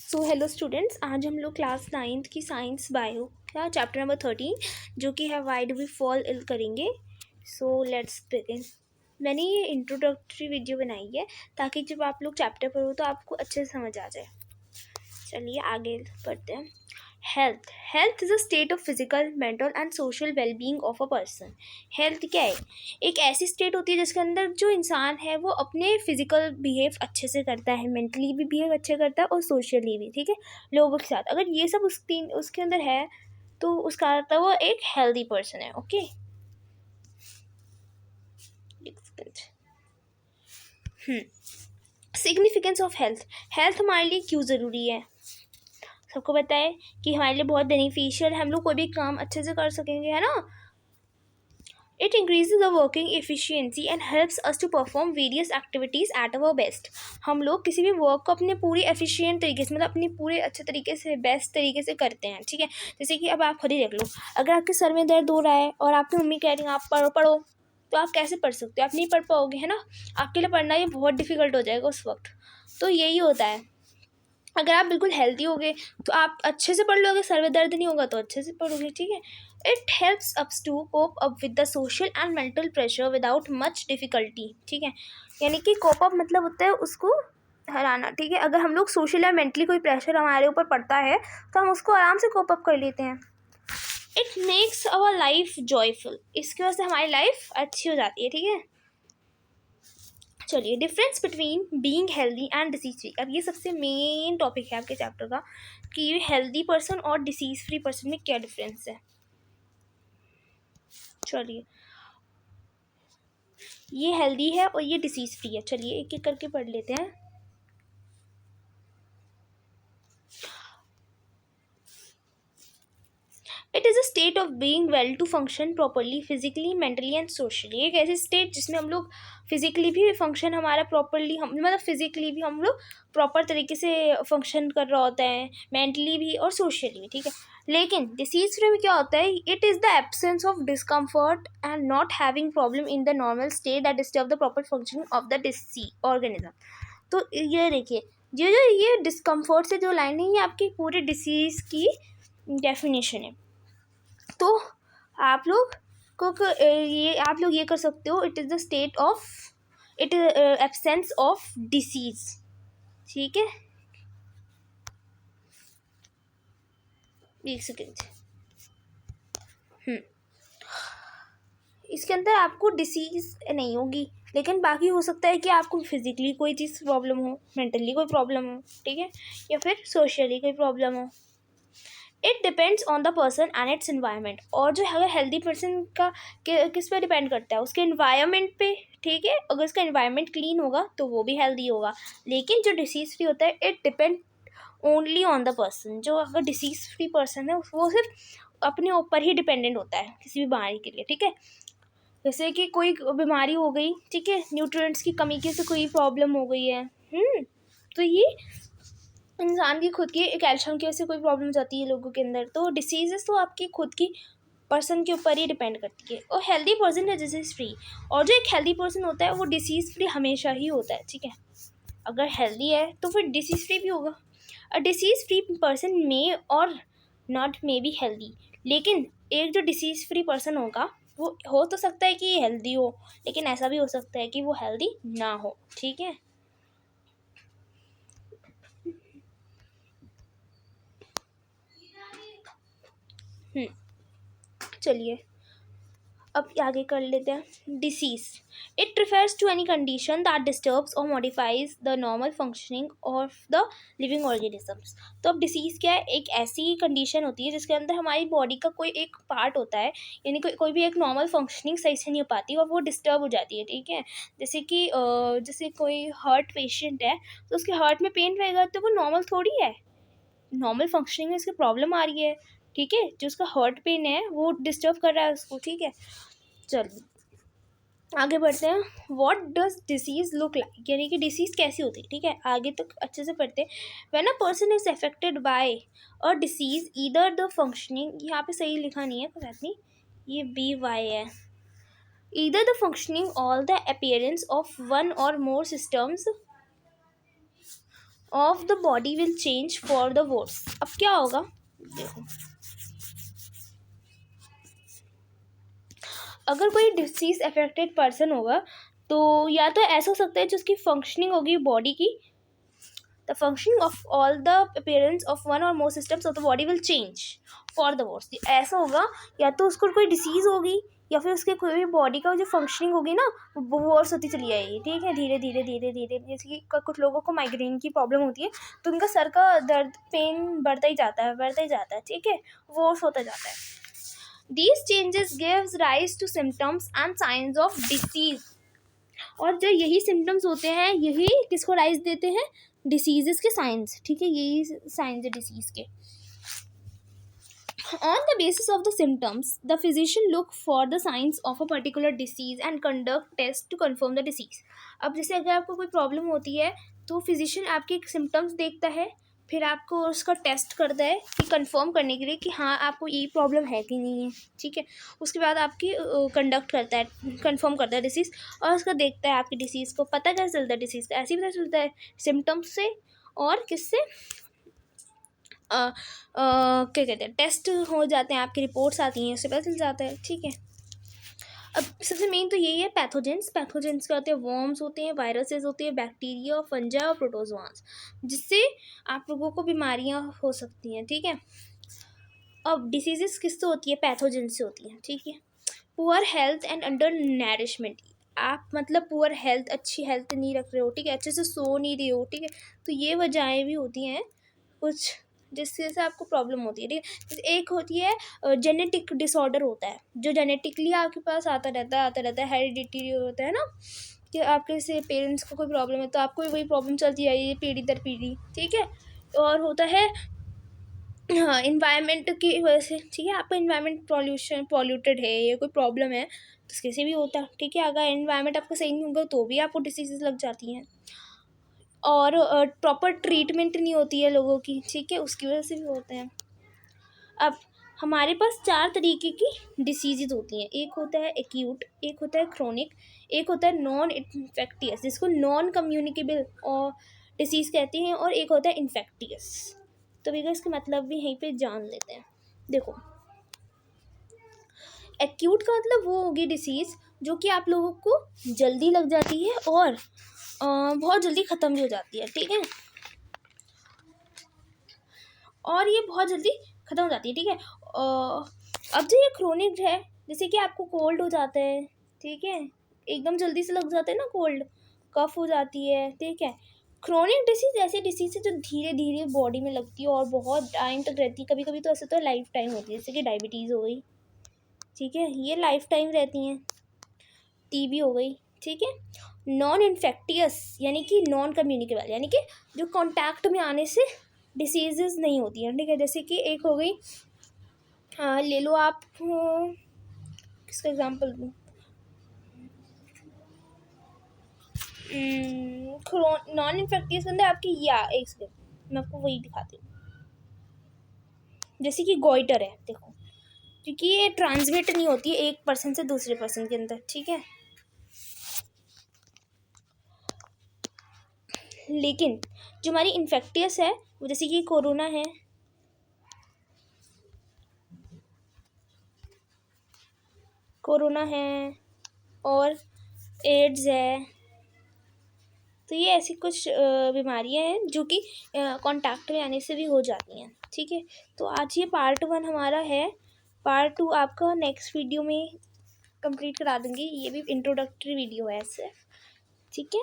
So hello students, आज हम लोग क्लास 9th की साइंस बायो का चैप्टर नंबर 13 जो कि है why do we fall ill करेंगे। So let's begin. मैंने ये इंट्रोडक्टरी वीडियो बनाई है ताकि जब आप लोग चैप्टर पढ़ो तो आपको अच्छे से समझ आ जाए। चलिए आगे पढ़ते हैं। Health health is a state of physical mental and social wellbeing of a person. Health क्या है? एक ऐसी स्टेट होती है जिसके अंदर जो इंसान है वो अपने फिजिकल बिहेव अच्छे से करता है, मेंटली भी बिहेव अच्छे करता है और सोशली भी, ठीक है, लोगों के साथ। अगर ये सब उसके अंदर है तो उसका अर्थ है वो एक हेल्दी पर्सन है। Okay, significance of health. Health हमारे लिए क्यों ज़रूरी है? सबको पता है कि हमारे लिए बहुत बेनिफिशियल, हम लोग कोई भी काम अच्छे से कर सकेंगे, है ना। It increases the working efficiency and helps us to perform various activities at our best. हम लोग किसी भी वर्क को अपने पूरी एफिशिएंट तरीके से, मतलब अपने पूरे अच्छे तरीके से, बेस्ट तरीके से करते हैं, ठीक है। जैसे कि अब आप खुद ही देख लो, अगर आपके सर में दर्द हो रहा है और आपकी मम्मी कह रही है आप पढ़ो पढ़ो, तो आप कैसे पढ़ सकते हो? आप नहीं पढ़ पाओगे, है ना। आपके लिए पढ़ना ये बहुत डिफिकल्ट हो जाएगा उस वक्त। तो यही होता है, अगर आप बिल्कुल हेल्दी होगे तो आप अच्छे से पढ़ लोगे, सर में दर्द नहीं होगा तो अच्छे से पढ़ोगे, ठीक है। It helps ups to cope up with the social and mental pressure without much difficulty, ठीक है। यानी कि कोप अप मतलब होता है उसको हराना, ठीक है। अगर हम लोग सोशल या मेंटली कोई प्रेशर हमारे ऊपर पड़ता है तो हम उसको आराम से कोप अप कर लेते हैं। It makes our life joyful, इसकी वजह से हमारी लाइफ अच्छी हो जाती है, ठीक है। चलिए, difference between being healthy and disease free. अब ये सबसे मेन टॉपिक है आपके चैप्टर का कि ये हेल्दी पर्सन और डिसीज फ्री पर्सन में क्या डिफरेंस है। चलिए, ये हेल्दी है और ये डिसीज फ्री है। चलिए एक एक करके पढ़ लेते हैं। It is a state of being well to function properly physically mentally and socially. एक ऐसी स्टेट जिसमें हम लोग फिजिकली भी फंक्शन हमारा प्रॉपरली, हम मतलब फिजिकली भी हम लोग प्रॉपर तरीके से फंक्शन कर रहा होता है, मेंटली भी और सोशली भी, ठीक है। लेकिन डिसीज फ्री में क्या होता है? It is the absence of discomfort and not having problem in the normal state that disturb the proper functioning of the disease organism. तो ये देखिए, ये डिस्कम्फर्ट से जो लाइन है ये आपकी पूरी डिसीज़ की डेफिनेशन है। तो आप लोग ये आप लोग ये कर सकते हो, it is the state of, it is absence of disease, ठीक है। एक सेकेंड। इसके अंदर आपको डिसीज नहीं होगी, लेकिन बाकी हो सकता है कि आपको फिजिकली कोई चीज़ प्रॉब्लम हो, मेंटली कोई प्रॉब्लम हो, ठीक है, या फिर सोशली कोई प्रॉब्लम हो। It depends on the person and it's environment. और जो है हेल्दी पर्सन का किस पे डिपेंड करता है? उसके इन्वायरमेंट पे, ठीक है। अगर उसका इन्वायरमेंट क्लीन होगा तो वो भी हेल्दी होगा। लेकिन जो डिसीज़ फ्री होता है, it depend only on the person. जो अगर डिसीज़ फ्री पर्सन है वो सिर्फ अपने ऊपर ही डिपेंडेंट होता है किसी भी बीमारी के लिए, ठीक है। जैसे कि कोई बीमारी हो गई, ठीक है, न्यूट्रिएंट्स की कमी की से कोई प्रॉब्लम हो गई है, तो ये इंसान की खुद की कैल्शियम की वजह से कोई प्रॉब्लम आती है लोगों के अंदर। तो डिसीजेस तो आपकी खुद की पर्सन के ऊपर ही डिपेंड करती है। और हेल्दी पर्सन है डिसीज़ फ्री, और जो एक हेल्दी पर्सन होता है वो डिसीज़ फ्री हमेशा ही होता है, ठीक है। अगर हेल्दी है तो फिर डिसीज़ फ्री भी होगा। अ डिसीज़ फ्री पर्सन मे और नॉट मे बी हेल्दी। लेकिन एक जो डिसीज़ फ्री पर्सन होगा वो हो तो सकता है कि ये हेल्दी हो, लेकिन ऐसा भी हो सकता है कि वो हेल्दी ना हो, ठीक है। चलिए अब आगे कर लेते हैं। Disease, it refers to any condition that disturbs और modifies the normal functioning of the living organisms. तो अब डिसीज़ क्या है? एक ऐसी कंडीशन होती है जिसके अंदर हमारी बॉडी का कोई एक पार्ट होता है, यानी कोई भी एक नॉर्मल फंक्शनिंग सही से नहीं हो पाती और वो डिस्टर्ब हो जाती है, ठीक है। जैसे कि जैसे कोई हार्ट पेशेंट है तो उसके हार्ट में पेन रहेगा तो वो नॉर्मल थोड़ी है, नॉर्मल फंक्शनिंग में इसकी प्रॉब्लम आ रही है, ठीक है। जो उसका हार्ट पेन है वो डिस्टर्ब कर रहा है उसको, ठीक है। चलिए आगे बढ़ते हैं। What does disease look like, यानी कि डिसीज़ कैसी होती है, ठीक है। आगे तक अच्छे से पढ़ते हैं। When a person is affected by a disease either the functioning, यहाँ पे सही लिखा नहीं है, कोई बात नहीं, ये बी वाई है। Either the functioning or the appearance of one और more systems of the body will change for the worse. अब क्या होगा, देखो, अगर कोई डिसीज अफेक्टेड पर्सन होगा तो या तो ऐसा हो सकता है जो उसकी फंक्शनिंग होगी बॉडी की, the functioning of or the appearance of one और more systems of the body will change for the worse. ऐसा होगा या तो उसको कोई डिसीज होगी या फिर उसके कोई भी बॉडी का जो फंक्शनिंग होगी ना वो वर्स होती चली जाएगी, ठीक है, धीरे धीरे धीरे धीरे। जैसे कि कुछ लोगों को माइग्रेन की प्रॉब्लम होती है तो उनका सर का दर्द पेन बढ़ता ही जाता है, बढ़ता ही जाता है, ठीक है, वर्स होता जाता है। These changes gives rise to symptoms and signs of disease। और जो यही सिम्टम्स होते हैं यही किसको राइज देते हैं, डिसीजेस के साइंस, ठीक है, यही साइंस है डिसीज के। On the basis of the symptoms, the physician look for the signs of a particular disease and conduct tests to confirm the disease। अब जैसे अगर आपको कोई प्रॉब्लम होती है तो फिजिशियन आपके सिम्टम्स देखता है, फिर आपको उसका टेस्ट करता है कि कंफर्म करने के लिए कि हाँ आपको ये प्रॉब्लम है कि नहीं है, ठीक है। उसके बाद आपकी कंडक्ट करता है, कंफर्म करता है डिसीज़, और उसका देखता है आपकी डिसीज़ को। पता कैसे चलता है डिसीज़ का, ऐसे ही पता चलता है सिम्टम्स से और किससे, क्या कहते हैं, टेस्ट हो जाते हैं, आपकी रिपोर्ट्स आती हैं, उससे पता चल जाता है, ठीक है। अब सबसे मेन तो यही है पैथोजेंस। पैथोजेंस क्या होते हैं, वर्म्स होते हैं, वायरसेस होते हैं, बैक्टीरिया, फंजा और प्रोटोजोआंस, जिससे आप लोगों को बीमारियां हो सकती हैं, ठीक है। अब डिसीजेस किससे होती है, पैथोजेंस से होती हैं, ठीक है। Poor health and under nourishment, आप मतलब पुअर हेल्थ, अच्छी हेल्थ नहीं रख रहे हो, ठीक है, अच्छे से सो नहीं रहे हो, ठीक है, तो ये वजहें भी होती हैं कुछ जिससे से आपको प्रॉब्लम होती है, ठीक है। एक होती है जेनेटिक डिसऑर्डर होता है, जो जेनेटिकली आपके पास आता रहता है, हेरिडिटी होता है ना, कि आपके से पेरेंट्स को कोई प्रॉब्लम है तो आपको भी वही प्रॉब्लम चलती है पीढ़ी दर पीढ़ी, ठीक है। और होता है हाँ इन्वायरमेंट की वजह से, ठीक है, आपका इन्वायरमेंट पॉल्यूटेड है या कोई प्रॉब्लम है तो इसके से भी होता है, ठीक है। अगर इन्वायरमेंट आपका सही नहीं होगा तो भी आपको डिसीजेज लग जाती हैं, और प्रॉपर ट्रीटमेंट नहीं होती है लोगों की, ठीक है, उसकी वजह से भी होते हैं। अब हमारे पास 4 तरीके की डिसीजेज होती हैं, एक होता है एक्यूट, एक होता है क्रोनिक, एक होता है नॉन इन्फेक्टियस जिसको नॉन कम्युनिकेबल और डिसीज़ कहते हैं, और एक होता है इन्फेक्टियस। तो भैया इसका मतलब भी यहीं पे जान लेते हैं। देखो, एक्यूट का मतलब वो होगी डिसीज़ जो कि आप लोगों को जल्दी लग जाती है और बहुत जल्दी ख़त्म भी हो जाती है, ठीक है, और ये बहुत जल्दी ख़त्म हो जाती है, ठीक है। अब जो ये क्रोनिक है, जैसे कि आपको कोल्ड हो जाता है, ठीक है, एकदम जल्दी से लग जाता है ना कोल्ड, कफ हो जाती है, ठीक है। क्रोनिक डिसीज़ ऐसी डिसीज़ है जो धीरे धीरे बॉडी में लगती है और बहुत टाइम तक रहती है, कभी कभी तो ऐसे तो लाइफ टाइम होती है, जैसे कि डायबिटीज़ हो गई, ठीक है, ये लाइफ टाइम रहती हैं, टीबी हो गई, ठीक है। नॉन इन्फेक्टियस यानी कि नॉन कम्युनिकेबल, यानी कि जो कॉन्टैक्ट में आने से डिसीजेस नहीं होती हैं, ठीक है। जैसे कि एक हो गई, ले लो आप, किसका एग्जांपल दूँ, नॉन इन्फेक्टियस के अंदर आपकी, या एक सेकेंड मैं आपको वही दिखाती हूँ, जैसे कि गॉइटर है, देखो, क्योंकि ये ट्रांसमिट नहीं होती है एक पर्सन से दूसरे पर्सन के अंदर, ठीक है। लेकिन जो हमारी इन्फेक्टियस है वो जैसे कि कोरोना है, और एड्स है, तो ये ऐसी कुछ बीमारियां हैं जो कि कांटेक्ट में आने से भी हो जाती हैं, ठीक है। तो आज ये पार्ट 1 हमारा है, पार्ट 2 आपका नेक्स्ट वीडियो में कंप्लीट करा दूंगी, ये भी इंट्रोडक्टरी वीडियो है सिर्फ, ठीक है।